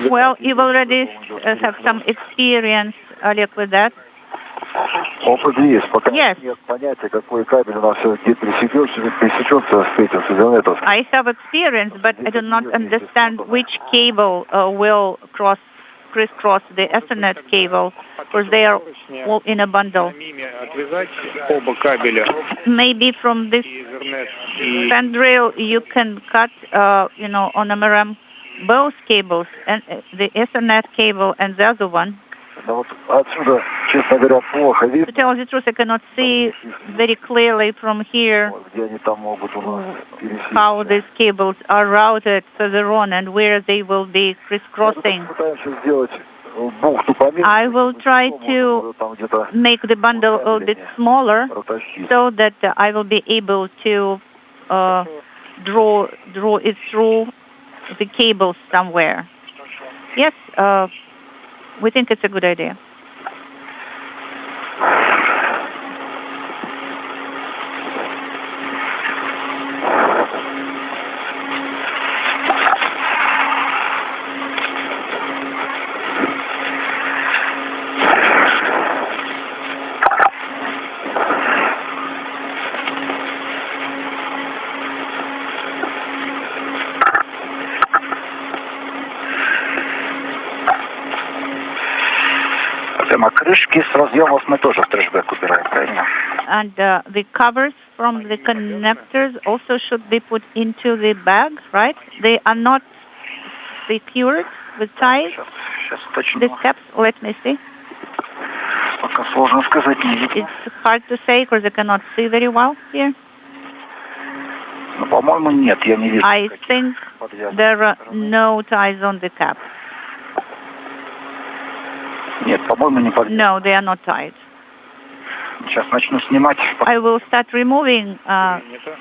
Well, you've already have some experience, Oleg, with that. Yes. I have experience, but I do not understand which cable will crisscross the Ethernet cable, because they are all in a bundle. Maybe from this handrail you can cut, on MRM, both cables, and the Ethernet cable and the other one. Вот отсюда, честно говоря, плохо видно. To tell the truth, I cannot see very clearly from here Где они там могут у нас пересечься. how these cables are routed further on and where they will be crisscrossing. Пытаемся сделать бухту поменьше. I will try to Там где-то make the bundle a little bit smaller протащить. so that I will be able to draw it through the cables somewhere. Yes, we think it's a good idea. Крышки с разъемов мы тоже в трэшбэк убираем, правильно? And the covers from the connectors also should be put into the bag, right? They are not secured with ties. Сейчас точно. The steps, let me see. Пока сложно сказать, не видно. It's hard to say because I cannot see very well here. Но, по-моему, нет, я не вижу. I think there are no ties on the cap. Нет, по-моему, не подвязаны. No, they are not tied. Сейчас начну снимать. I will start removing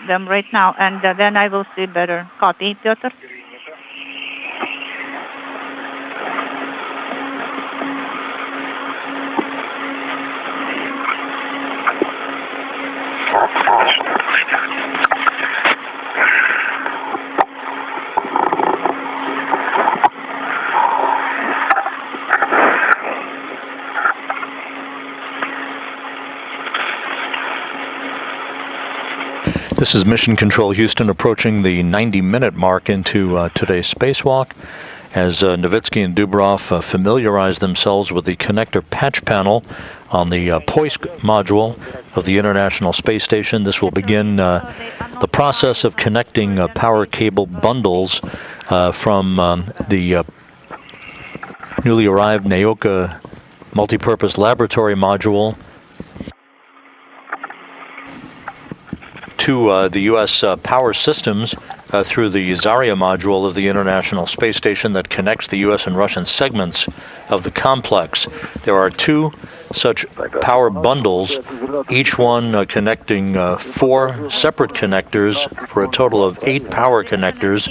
them right now, and then I will see better. Copy, Piotr. This is Mission Control Houston approaching the 90-minute mark into today's spacewalk as Novitsky and Dubrov familiarize themselves with the connector patch panel on the Poisk module of the International Space Station. This will begin the process of connecting power cable bundles from the newly arrived Naoka multipurpose laboratory module to the U.S. power systems through the Zarya module of the International Space Station that connects the U.S. and Russian segments of the complex. There are two such power bundles, each one connecting 4 separate connectors for a total of 8 power connectors.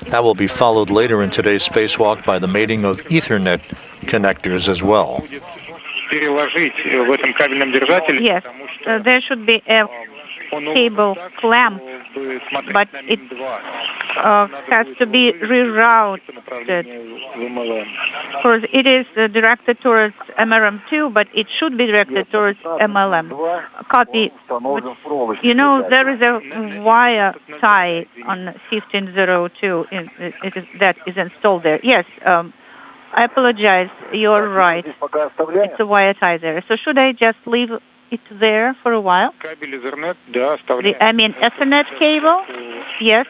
That will be followed later in today's spacewalk by the mating of Ethernet connectors as well. Yes, there should be a cable clamp, but it has to be rerouted. Because it is directed towards MRM2, but it should be directed towards MLM. Copy. You know, there is a wire tie on 1502 that is installed there. Yes, I apologize. You're right. It's a wire tie there. So should I just leave it there for a while? I mean, Ethernet cable? Yes.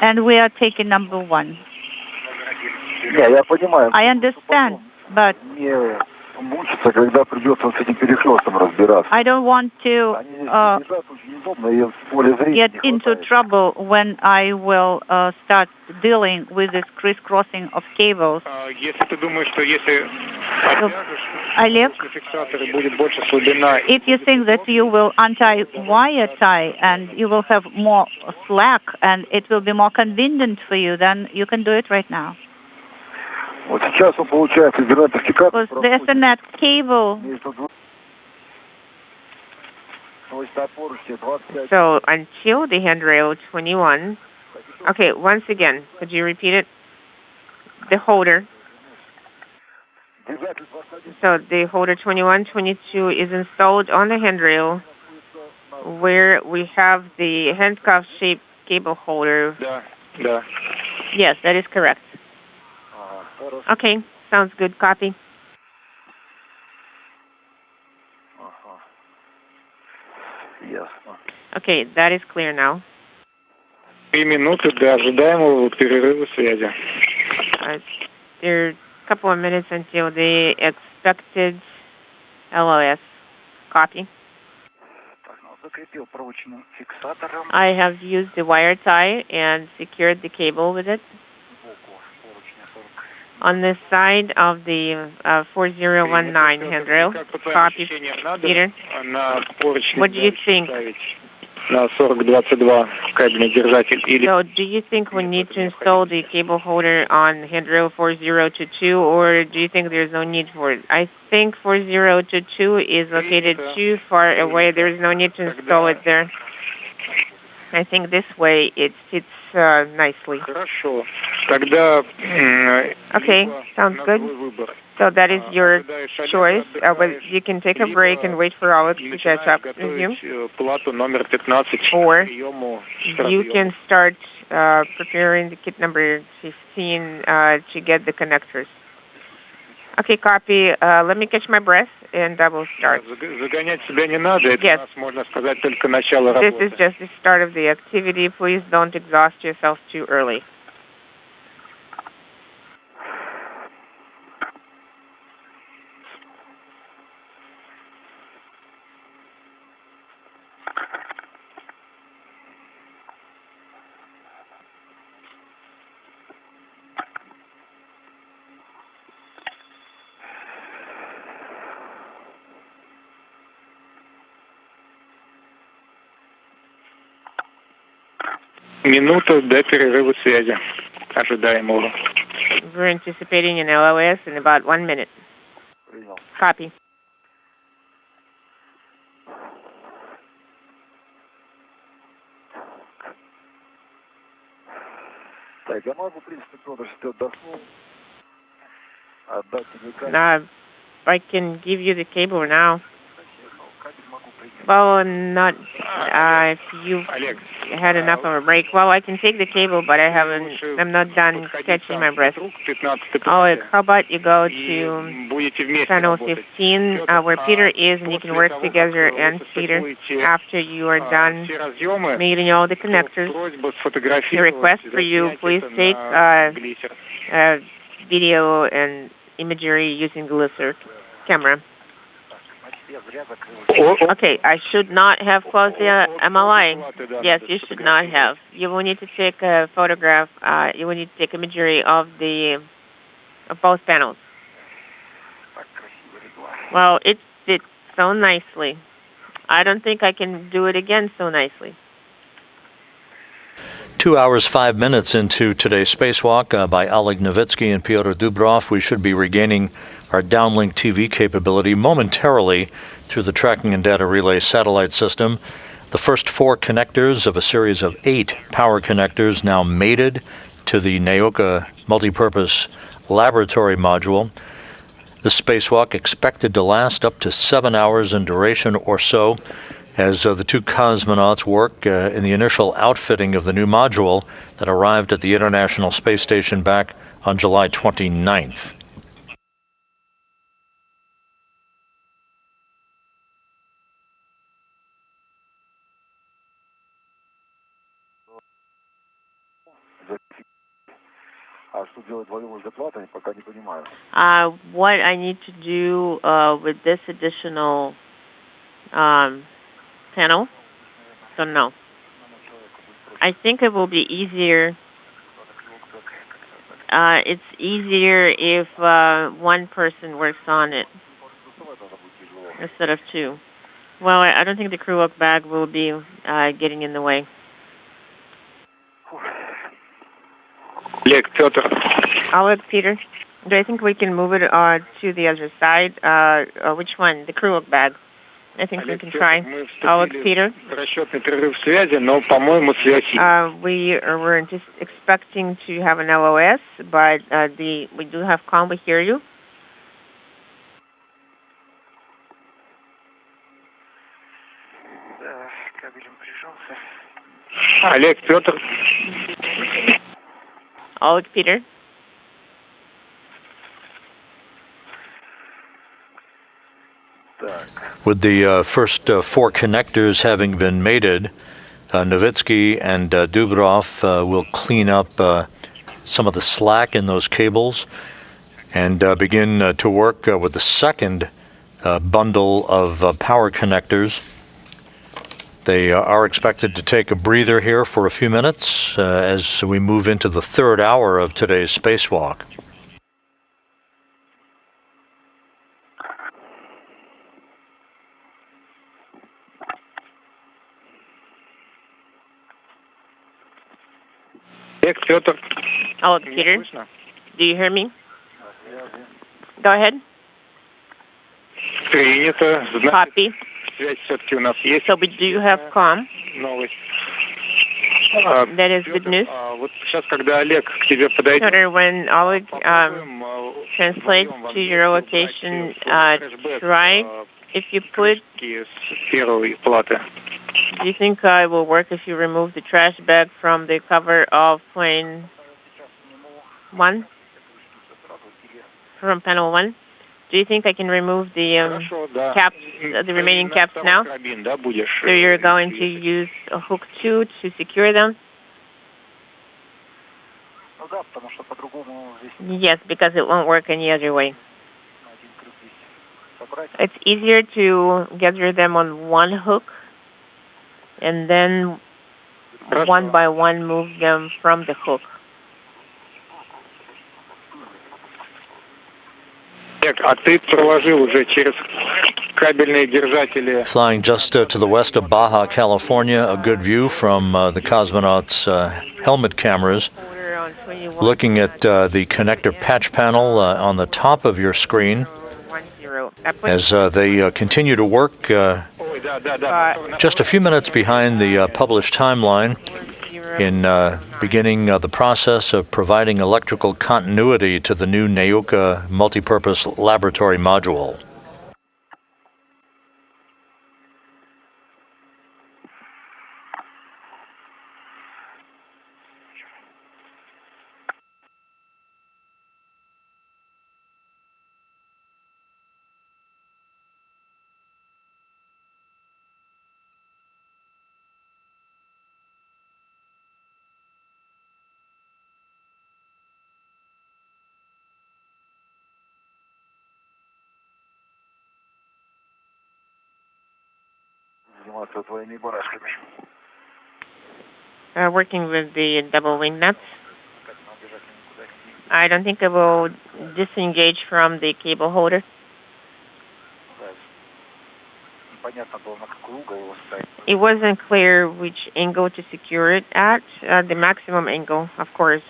And we are taking number 1. I understand, but I don't want to get into trouble when I will start dealing with this crisscrossing of cables. Oleg, if you think that you will untie wire tie and you will have more slack and it will be more convenient for you, then you can do it right now. Because the Ethernet cable. So until the handrail 21. Okay, once again, could you repeat it? The holder. So the holder 21, 22 is installed on the handrail where we have the handcuff-shaped cable holder. Yes, that is correct. Okay, sounds good. Copy. Okay, that is clear now. 3 минуты до ожидаемого перерыва связи. There are couple of minutes until the expected LOS. Copy. I have used the wire tie and secured the cable with it. On the side of the 4019 handrail. Copy, Peter. What do you think? На 4022 кабельный держатель или... So, do you think we need to install the cable holder on handrail 4022, or do you think there's no need for it? I think 4022 is located too far away. There's no need to install it there. I think this way it fits nicely. Хорошо. Тогда... Okay, sounds good. So that is your choice. You can take a break and wait for Alex to catch up with you. Or you can start preparing the kit number 15 to get the connectors. Okay, copy. Let me catch my breath and I will start. Yes. This is just the start of the activity. Please don't exhaust yourself too early. Минута до перерыва связи, ожидаемого. We're anticipating an LOS in about 1 minute. Copy. I can give you the cable now. Well, not if you had enough of a break. Well, I can take the cable, but I'm not done catching my breath. Oh, how about you go to channel 15 where Peter is, and you can work together and Peter after you are done mating all the connectors. The request for you, please take video and imagery using the laser camera. Okay, I should not have closed the MLI. Yes, you should not have. You will need to take a photograph. You will need to take imagery of both panels. Well, it fits so nicely. I don't think I can do it again so nicely. 2 hours, 5 minutes into today's spacewalk by Oleg Novitsky and Pyotr Dubrov, we should be regaining our downlink TV capability momentarily through the tracking and data relay satellite system. The first 4 connectors of a series of 8 power connectors now mated to the Naoka multipurpose laboratory module. The spacewalk expected to last up to 7 hours in duration or so, as the 2 cosmonauts work in the initial outfitting of the new module that arrived at the International Space Station back on July 29th. What I need to do with this additional panel, don't know. I think it will be easier. It's easier if one person works on it instead of 2. Well, I don't think the crew look bag will be getting in the way. Alex, Peter, do I think we can move it to the other side? Which one? The crew look bag. I think we can try. Alex, Peter. We were expecting to have an LOS, but we do have comm. We hear you. Олег, Петр. Alex, Peter. With the first 4 connectors having been mated, Novitsky and Dubrov will clean up some of the slack in those cables and begin to work with the second bundle of power connectors. They are expected to take a breather here for a few minutes as we move into the third hour of today's spacewalk. Oh, Peter, do you hear me? Go ahead. Copy. So we do have comm. That is good news. Peter, when Oleg translates to your location, try if you put. Do you think it will work if you remove the trash bag from the cover of plane 1? From panel 1? Do you think I can remove the caps, the remaining caps now? So you're going to use a hook 2 to secure them? Yes, because it won't work any other way. It's easier to gather them on one hook and then one by one move them from the hook. Flying just to the west of Baja, California, a good view from the cosmonauts' helmet cameras. Looking at the connector patch panel on the top of your screen as they continue to work just a few minutes behind the published timeline in beginning the process of providing electrical continuity to the new Nauka multipurpose laboratory module. Working with the double wing nuts. I don't think it will disengage from the cable holder. It wasn't clear which angle to secure it at, the maximum angle, of course.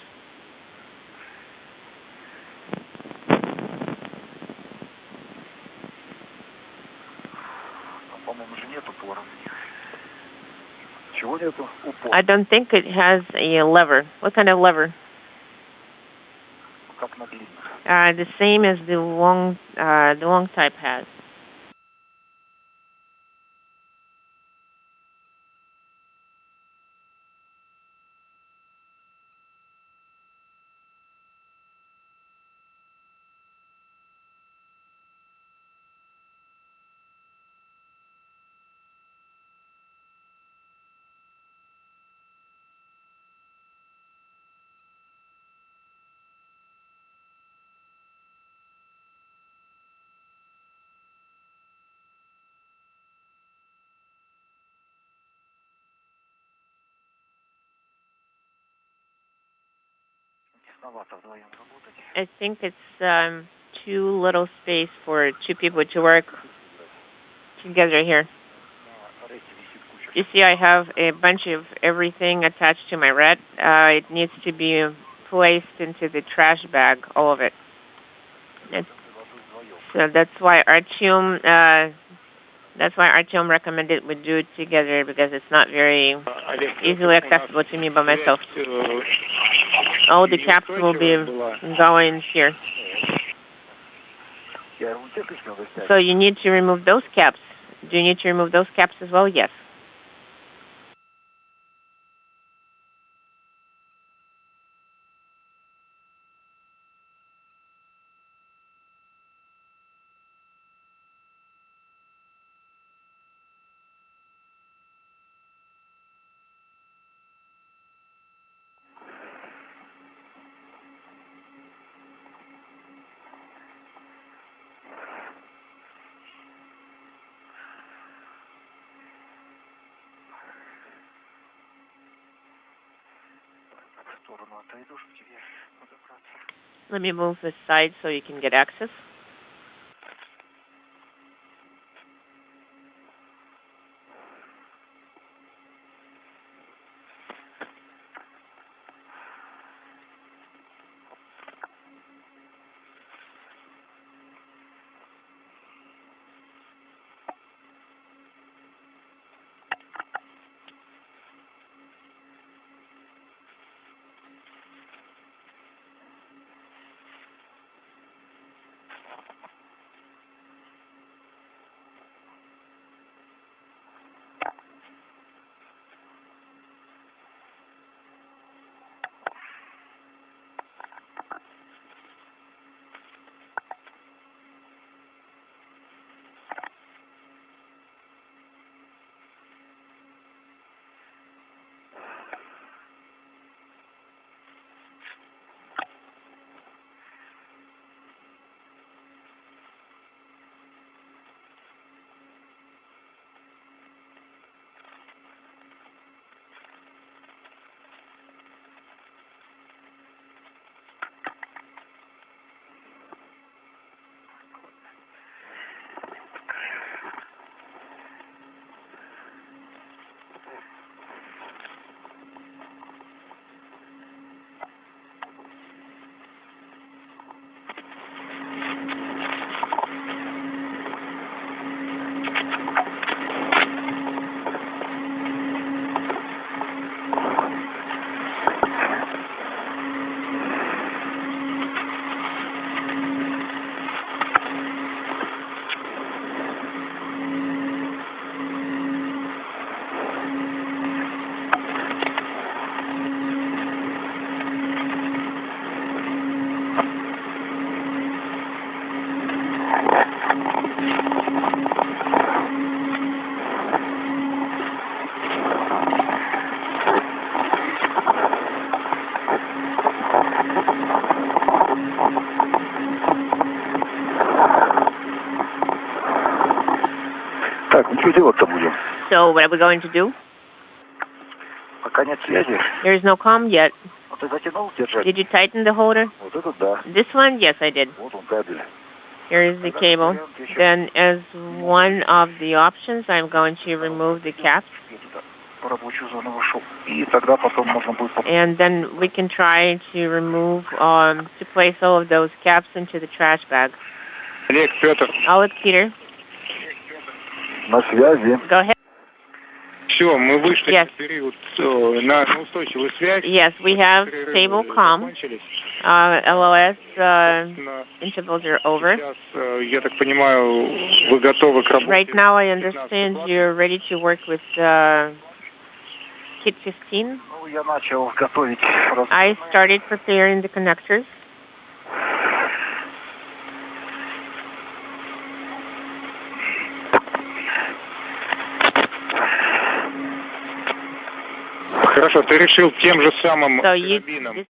I don't think it has a lever. What kind of lever? The same as the long type has. I think it's too little space for two people to work together here. You see, I have a bunch of everything attached to my rat. It needs to be placed into the trash bag, all of it. So that's why Artyom recommended we do it together, because it's not very easily accessible to me by myself. All the caps will be going here. So you need to remove those caps. Do you need to remove those caps as well? Yes. Let me move this side so you can get access. So what are we going to do? There is no comm yet. Did you tighten the holder? This one? Yes, I did. Here is the cable. Then as one of the options, I'm going to remove the caps. And then we can try to remove, to place all of those caps into the trash bag. Alex, Peter. Go ahead. Все, мы вышли Yes. в период на устойчивую связь. Yes, we have stable comm. LOS intervals are over. Сейчас, я так понимаю, вы готовы к работе. Right now, I understand you're ready to work with Kit 15. I started preparing the connectors. Хорошо, ты решил тем же самым So you карабином